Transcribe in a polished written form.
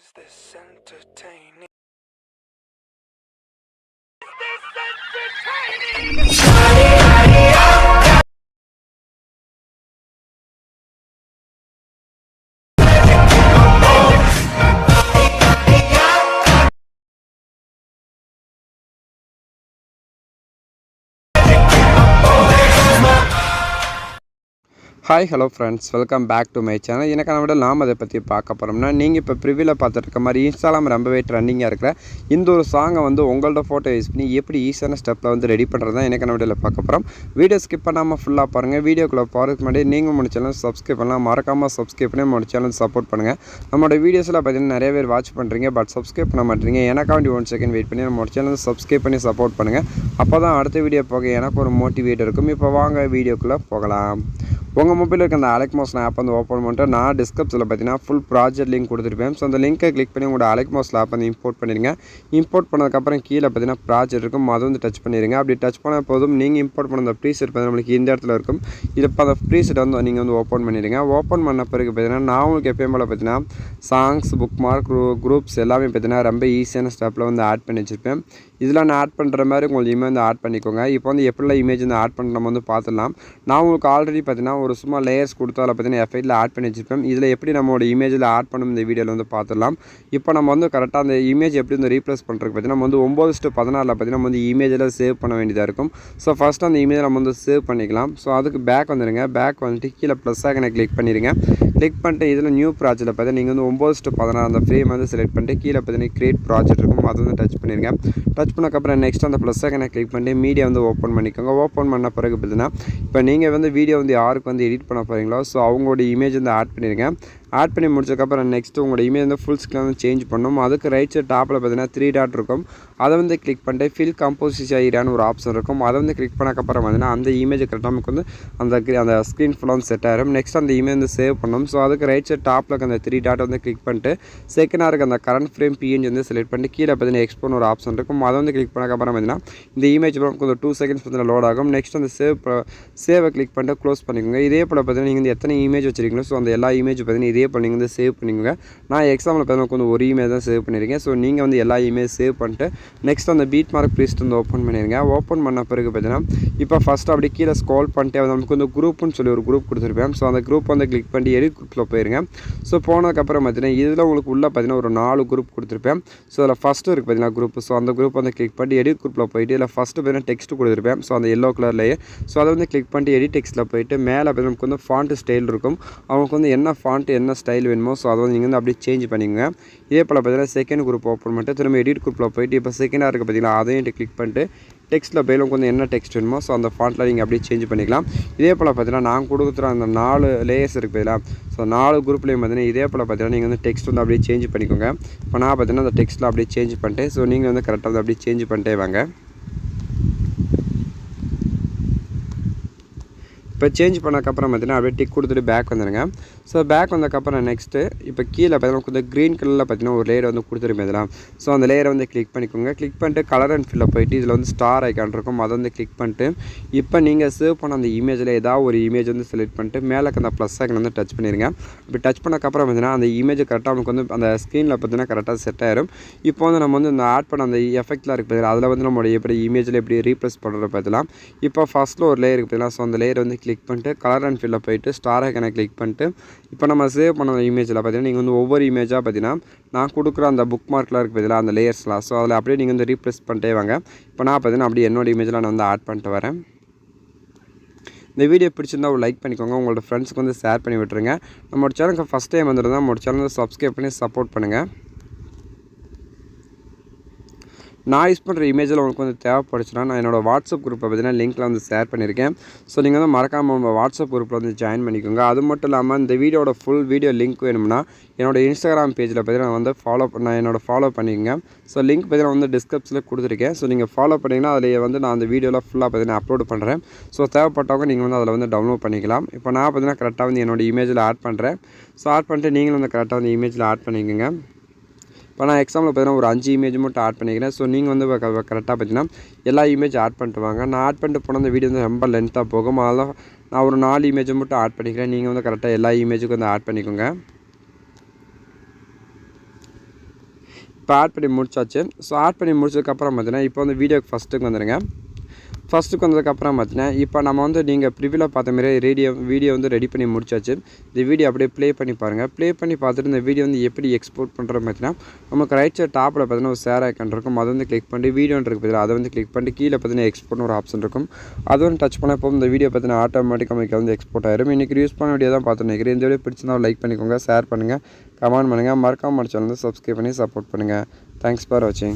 Is this entertaining? Hi hello friends, welcome back to my channel. எனக்கான விட நாம் அதை பற்றி பார்க்க போகிறோம்னா, நீங்கள் இப்போ ப்ரிவியூவில் பார்த்துட்டு இருக்க மாதிரி இன்ஸ்டாலாம் ரொம்பவே ட்ரெண்டிங்காக இருக்கிற இந்த ஒரு சாங்கை வந்து உங்களோட ஃபோட்டோ யூஸ் பண்ணி எப்படி ஈஸியான ஸ்டெப்பில் வந்து ரெடி பண்ணுறது தான் எனக்கான வீடியோவில் பார்க்க போகிறோம். வீடியோ ஸ்கிப் பண்ணாமல் ஃபுல்லாக பாருங்கள். வீடியோக்குள்ளே போகிறதுக்கு முன்னாடி நீங்கள் நம்ம சேனல் சப்ஸ்கிரைப் பண்ணலாம், மறக்காமல் சப்ஸ்கிரைப் பண்ணி நம்ம சேனல் சப்போர்ட் பண்ணுங்கள். நம்மளோட வீடியோஸில் பார்த்தீங்கன்னா நிறைய பேர் வாட்ச் பண்ணுறீங்க, பட் சப்ஸ்கிரைப் பண்ண மாட்டீங்க. எனக்காண்டி 1 செகண்ட் வெயிட் பண்ணி நம்ம சேனல் சப்ஸ்கிரைப் பண்ணி சப்போர்ட் பண்ணுங்கள். அப்போ தான் அடுத்த வீடியோ போக எனக்கு ஒரு மோட்டிவேட் இருக்கும். இப்போ வாங்க வீடியோக்குள்ளே போகலாம். உங்கள் மொபைலில் இருக்க அந்த அலெக்மோஸ் ஆப் வந்து ஓப்பன் பண்ணிட்டு நான் டிஸ்கிரிப்ஷனில் பார்த்தீங்கன்னா ஃபுல் ப்ராஜெக்ட் லிங்க் கொடுத்துருப்பேன். ஸோ அந்த லிங்கை கிளிக் பண்ணி உங்களோட அலெக்மோஸ் ஆப் வந்து இம்போர்ட் பண்ணிடுங்க. இம்போர்ட் பண்ணதுக்கப்புறம் கீழே பார்த்தீங்கன்னா ப்ராஜெக்ட் இருக்கும், அதை வந்து டச் பண்ணிடுங்க. அப்படி டச் பண்ண போதும் நீங்கள் இம்போர்ட் பண்ண அந்த ப்ரீசெட் பார்த்தீங்கன்னா நம்மளுக்கு இந்த இடத்துல இருக்கும். இது இப்போ அந்த ப்ரீசெட் வந்து நீங்கள் வந்து ஓப்பன் பண்ணிடுங்க. ஓப்பன் பண்ண பிறகு பார்த்தீங்கன்னா நான் உங்களுக்கு எப்பயும் போல் பார்த்தீங்கன்னா சாங்ஸ், புக் மார்க், குரூப்ஸ் எல்லாமே பார்த்தீங்கன்னா ரொம்ப ஈஸியான ஸ்டெப்பில் வந்து ஆட் பண்ணி வச்சுருப்பேன். இதில் நான் ஆட் பண்ணுற மாதிரி உங்களுக்கு இமேஜ் வந்து ஆட் பண்ணிக்கோங்க. இப்போ வந்து எப்படிலாம் இமேஜ் வந்து ஆட் பண்ண நம்ம வந்து பார்த்துடலாம். நான் உங்களுக்கு ஆல்ரெடி பார்த்தீங்கன்னா ஒரு சும்மா லேயர்ஸ் கொடுத்து அதில் பார்த்தீங்கன்னா எஃபெக்ட்டில் ஆட் பண்ணி வச்சுருப்பேன். இதில் எப்படி நம்மளோட இமேஜில் ஆட் பண்ணணும் இந்த வீடியோவில் வந்து பார்த்துடலாம். இப்போ நம்ம வந்து கரெக்டாக அந்த இமேஜ் எப்படி வந்து ரீப்ளேஸ் பண்ணுறதுக்கு பார்த்தீங்கன்னா நம்ம வந்து 9:14 பார்த்தீங்கன்னா நம்ம வந்து இமேஜில் சேவ் பண்ண வேண்டியதாக இருக்கும். ஸோ ஃபஸ்ட்டு அந்த இமேஜை நம்ம வந்து சேவ் பண்ணிக்கலாம். ஸோ அதுக்கு பேக் வந்துடுங்க. பேக் வந்துட்டு கீழே ப்ளஸ் ஆகனை கிளிக் பண்ணிடுங்க. கிளிக் பண்ணிட்டு இதில் நியூ ப்ராஜெக்ட்டில் பார்த்தீங்கன்னா நீங்கள் வந்து 9:16 அந்த ஃப்ரேம் வந்து செலக்ட் பண்ணிட்டு கீழே பார்த்தீங்கன்னா கிரியேட் ப்ராஜெக்ட் இருக்கும், அதை வந்து டச் பண்ணிடுங்க. டச் பண்ணக்கப்புறம் நெக்ஸ்ட் அந்த ப்ளஸ் ஐக்கனை கிளிக் பண்ணி மீடியா வந்து ஓப்பன் பண்ணிக்கோங்க. ஓப்பன் பண்ண பிறகு பார்த்தீங்கன்னா இப்போ நீங்கள் வந்து வீடியோ வந்து யாருக்கு வந்து எடிட் பண்ண போகிறீங்களோ ஸோ அவங்களோட இமேஜ் வந்து ஆட் பண்ணிடுங்க. ஆட் பண்ணி முடிச்சதுக்கப்புறம் நெக்ஸ்ட்டு உங்களோட இமேஜ் வந்து ஃபுல் ஸ்க்ரீன் வந்து சேஞ்ச் பண்ணணும். அதுக்கு ரைட் சைட் டாப்பில் பார்த்தீங்கன்னா 3 டாட் இருக்கும், அதை வந்து கிளிக் பண்ணிட்டு ஃபில் கம்போசிஷன் ஏரியான்னு ஒரு ஆப்ஷன் இருக்கும், அதை வந்து கிளிக் பண்ணக்கப்புறம் பார்த்தீங்கன்னா அந்த இமேஜ் கரெக்டாக நமக்கு வந்து அந்த ஸ்க்ரீன் ஃபுல்லாக வந்து செட் ஆகிடும். நெக்ஸ்ட் அந்த இமேஜ் வந்து சேவ் பண்ணணும். ஸோ அதுக்கு ரைட் சைட் டாப்பில் இருக்க அந்த 3 டாட் வந்து கிளிக் பண்ணிட்டு செகண்டாக இருக்க அந்த கரண்ட் ஃப்ரேம் பிஎன்ஜி வந்து செலக்ட் பண்ணிட்டு கீழே பார்த்தீங்கன்னா எக்ஸ்போர்ட் ஒரு ஆப்ஷன் இருக்கும், அதை வந்து கிளிக் பண்ணக்கப்புறம் பார்த்தீங்கன்னா இந்த இமேஜ் கொஞ்சம் 2 செகண்ட்ஸ் பார்த்தீங்கன்னா லோட் ஆகும். நெக்ஸ்ட் அந்த சேவை கிளிக் பண்ணிட்டு க்ளோஸ் பண்ணிக்கோங்க. இதே போல் பார்த்தீங்கன்னா நீங்கள் வந்து எத்தனை இமேஜ் வச்சிருக்கீங்களோ ஸோ அந்த எல்லா இமேஜ் பார்த்தீங்கன்னா இதே போல் நீங்கள் வந்து சேவ் பண்ணிக்கோங்க. நான் எக்ஸாம்பிள் பார்த்தீங்கன்னா கொஞ்சம் ஒரு இமேஜ் தான் சேவ் பண்ணியிருக்கேன். ஸோ நீங்கள் வந்து எல்லா இமேஜ் சேவ் பண்ணிட்டு நெக்ஸ்ட் அந்த பீட் மார்க் ப்ரீஸ்ட் வந்து ஓப்பன் பண்ணிடுங்க. ஓப்பன் பண்ண பிறகு பார்த்தீங்கன்னா இப்போ ஃபஸ்ட்டு அப்படி கீழே ஸ்க்ரோல் பண்ணிட்டு நமக்கு வந்து குரூப்னு சொல்லி ஒரு குரூப் கொடுத்துருப்பேன். ஸோ அந்த குரூப் வந்து கிளிக் பண்ணி எடிட் குரூப்பில் போயிருங்க. ஸோ போனதுக்கப்புறம் பார்த்தீங்கன்னா இதில் உங்களுக்கு உள்ளே பார்த்தீங்கன்னா ஒரு 4 குரூப் கொடுத்துருப்பேன். ஸோ அதில் ஃபஸ்ட்டு இருக்குது பார்த்தீங்கன்னா குரூப். ஸோ அந்த குரூப் வந்து கிளிக் பண்ணி எடிட் குரூப்பில் போயிட்டு இதில் ஃபஸ்ட்டு பார்த்தீங்கன்னா டெக்ஸ்ட் கொடுத்துருப்பேன். ஸோ அந்த எல்லோ கலர்லேயே ஸோ அதை வந்து கிளிக் பண்ணி எடிட் டெக்ஸ்ட்டில் போயிட்டு மேலே பார்த்தீங்கன்னா நமக்கு வந்து ஃபாண்ட் ஸ்டைல் இருக்கும். அவங்களுக்கு வந்து என்ன ஃபாண்ட் என்ன ஸ்டைல் வேணுமோ ஸோ அதை வந்து நீங்கள் வந்து அப்படியே சேஞ்ச் பண்ணிக்கோங்க. இதே போல் பார்த்தீங்கன்னா செகண்ட் குரூப் ஓப்பன் பண்ணிட்டு திரும்ப எடிட் குரூப்பில் போயிட்டு இப்போ செகண்டாக இருக்குது பார்த்தீங்கன்னா அதையும் கிளிக் பண்ணிட்டு டெக்ஸ்ட்டில் போய் கொஞ்சம் என்ன டெக்ஸ்ட் வேணுமோ ஸோ அந்த ஃபாண்ட்டில் நீங்கள் அப்படியே சேஞ்ச் பண்ணிக்கலாம். இதே போல் பார்த்தீங்கன்னா நான் கொடுக்குற அந்த 4 லேயர்ஸ் இருக்குது பார்த்தீங்களா, ஸோ 4 குரூப்லேயும் பார்த்தீங்கன்னா இதே போல் பார்த்தீங்கன்னா நீங்கள் வந்து டெக்ஸ்ட் வந்து அப்படியே சேஞ்ச் பண்ணிக்கோங்க. இப்போ நான் பார்த்தீங்கன்னா அந்த டெக்ஸ்ட்டில் அப்படியே சேஞ்ச் பண்ணிட்டு ஸோ நீங்கள் வந்து கரெக்டாக வந்து அப்படியே சேஞ்ச் பண்ணிட்டே வாங்க. இப்போ சேஞ்ச் பண்ணக்கப்புறம் பார்த்தீங்கன்னா அப்படியே டிக் கொடுத்துட்டு பேக் வந்துடுங்க. ஸோ பேக் வந்ததுக்கப்புறம் நெக்ஸ்ட்டு இப்போ கீழே பார்த்தீங்கன்னா கொஞ்சம் க்ரீன் கலரில் பார்த்தீங்கன்னா ஒரு லேயர் வந்து கொடுத்துருப்பேன் இதெல்லாம். ஸோ அந்த லேயரை வந்து கிளிக் பண்ணிக்கோங்க. கிளிக் பண்ணிட்டு கலர் அண்ட் ஃபில்லில் போயிட்டு இதில் வந்து ஸ்டார் ஐக்கான் இருக்கும், அதை வந்து கிளிக் பண்ணிட்டு இப்போ நீங்கள் சேவ் பண்ண அந்த இமேஜில் ஏதாவது ஒரு இமேஜ் வந்து செலக்ட் பண்ணிட்டு மேலே அந்த ப்ளஸ் ஐக்கன் வந்து டச் பண்ணிடுங்க. இப்படி டச் பண்ணக்கப்புறம் பார்த்தீங்கன்னா அந்த இமேஜ் கரெக்டாக நமக்கு வந்து அந்த ஸ்க்ரீனில் பார்த்தீங்கன்னா கரெக்டாக செட் ஆயிரும். இப்போ வந்து நம்ம வந்து இந்த ஆட் பண்ண அந்த எஃபெக்ட்லாம் இருக்குது பார்த்தீங்கன்னா அதில் வந்து நம்மளுடைய எப்படி இமேஜில் எப்படி ரீப்ளேஸ் பண்ணுறது பார்த்தலாம். இப்போ ஃபஸ்ட்டில் ஒரு லேயர் இருக்குது பார்த்தீங்கன்னா, ஸோ அந்த லேயர் வந்து கிளிக் பண்ணிட்டு கலர் அண்ட் ஃபில்லில் போயிட்டு ஸ்டார் ஐக்கனை கிளிக் பண்ணிட்டு இப்போ நம்ம சேவ் பண்ண இமேஜில் பார்த்தீங்கன்னா நீங்கள் வந்து ஒவ்வொரு இமேஜாக பார்த்தீங்கன்னா நான் கொடுக்குற அந்த புக் மார்க்கில் இருக்குது பார்த்தீங்கன்னா அந்த லேயர்ஸ்லாம் ஸோ அதில் அப்படியே நீங்கள் வந்து ரீப்ளேஸ் பண்ணிட்டே வாங்க. இப்போ நான் பார்த்தீங்கன்னா அப்படியே என்னோட இமேஜில் நான் வந்து ஆட் பண்ணிட்டு வரேன். இந்த வீடியோ பிடிச்சிருந்தா ஒரு லைக் பண்ணிக்கோங்க, உங்களோட ஃப்ரெண்ட்ஸுக்கு வந்து ஷேர் பண்ணி விட்டுருங்க. நம்மளோட சேனலுக்கு ஃபஸ்ட் டைம் வந்துருந்தால் நம்மளோட சேனலை சப்ஸ்கிரைப் பண்ணி சப்போர்ட் பண்ணுங்கள். நான் யூஸ் பண்ணுற இமேஜில் உங்களுக்கு வந்து தேவைப்படுச்சுன்னா நான் என்னோடய வாட்ஸ்அப் குரூப்பை பார்த்தீங்கன்னா லிங்க்கில் வந்து ஷேர் பண்ணியிருக்கேன். ஸோ நீங்கள் வந்து மறக்காமல் உங்கள் வாட்ஸ்அப் குரூப்பில் வந்து ஜாயின் பண்ணிக்கோங்க. அது மட்டும் இல்லாமல் இந்த வீடியோட ஃபுல் வீடியோ லிங்க் வேணும்னா என்னோடய இன்ஸ்டாகிராம் பேஜில் பார்த்தீங்கன்னா வந்து ஃபாலோ பண்ணிக்கோங்க. ஸோ லிங்க் பார்த்தீங்கன்னா வந்து டிஸ்கிரிப்ஷனில் கொடுத்துருக்கேன். ஸோ நீங்கள் ஃபாலோ பண்ணிங்கன்னா அதில் வந்து நான் அந்த வீடியோவில் ஃபுல்லாக பார்த்தீங்கன்னா அப்லோட் பண்ணுறேன். ஸோ தேவைப்பட்டவங்க நீங்கள் வந்து அதில் வந்து டவுன்லோட் பண்ணிக்கலாம். இப்போ நான் பார்த்தீங்கன்னா கரெக்டாக வந்து என்னோடய இமேஜில் ஆட் பண்ணுறேன். ஸோ ஆட் பண்ணிட்டு நீங்களும் வந்து கரெக்டாக வந்து இமேஜில் ஆட் பண்ணிக்கோங்க. இப்போ நான் எக்ஸாம்பிள் பார்த்தீங்கன்னா ஒரு 5 இமேஜ் மட்டும் ஆட் பண்ணிக்கிறேன். ஸோ நீங்கள் வந்து கரெக்டாக பார்த்தீங்கன்னா எல்லா இமேஜ் ஆட் பண்ணிட்டு வாங்க. நான் ஆட் பண்ணிட்டு போனால் அந்த வீடியோ வந்து ரொம்ப லென்த்தாக போகும், அதெல்லாம் நான் ஒரு 4 இமேஜ் மட்டும் ஆட் பண்ணிக்கிறேன். நீங்கள் வந்து கரெக்டாக எல்லா இமேஜுக்கும் வந்து ஆட் பண்ணிக்கோங்க. இப்போ ஆட் பண்ணி முடிச்சாச்சு. ஸோ ஆட் பண்ணி முடிச்சதுக்கப்புறம் பார்த்தீங்கன்னா இப்போ வந்து வீடியோக்கு ஃபஸ்ட்டுக்கு வந்துடுங்க. ஃபஸ்ட்டுக்கு வந்ததுக்கப்புறம் பார்த்தீங்கன்னா இப்போ நம்ம வந்து நீங்கள் ப்ரிவியூவில் பார்த்த மாதிரியே வீடியோ வந்து ரெடி பண்ணி முடிச்சாச்சு. இந்த வீடியோ அப்படியே ப்ளே பண்ணி பாருங்கள். ப்ளே பண்ணி பார்த்துட்டு இந்த வீடியோ வந்து எப்படி எக்ஸ்போர்ட் பண்ணுறோம் பார்த்தீங்கன்னா நமக்கு ரைட் சைட் டாப்பில் பார்த்தீங்கன்னா ஒரு ஷேர் ஐக்கான் இருக்கும். அதை வந்து கிளிக் பண்ணி வீடியோன்னு இருக்குது பார்த்தீங்கன்னா அதை வந்து கிளிக் பண்ணி கீழே பார்த்தீங்கன்னா எக்ஸ்போர்ட்னு ஒரு ஆப்ஷன் இருக்கும். அது வந்து டச் பண்ண போகும் இந்த வீடியோ பார்த்தீங்கன்னா ஆட்டோமேட்டிக்காக நமக்கு வந்து எக்ஸ்போர்ட் ஆயிரும். இன்றைக்கி யூஸ் பண்ண வீடியோ தான் பார்த்து நினைக்கிறேன். இந்த வீடியோ பிடிச்சிருந்தா லைக் பண்ணிக்கோங்க, ஷேர் பண்ணுங்கள், கமெண்ட் பண்ணுங்கள், மறக்காம சேனல் வந்து சப்ஸ்கிரைப் பண்ணி சப்போர்ட் பண்ணுங்கள். தேங்க்ஸ் ஃபார் வாட்சிங்.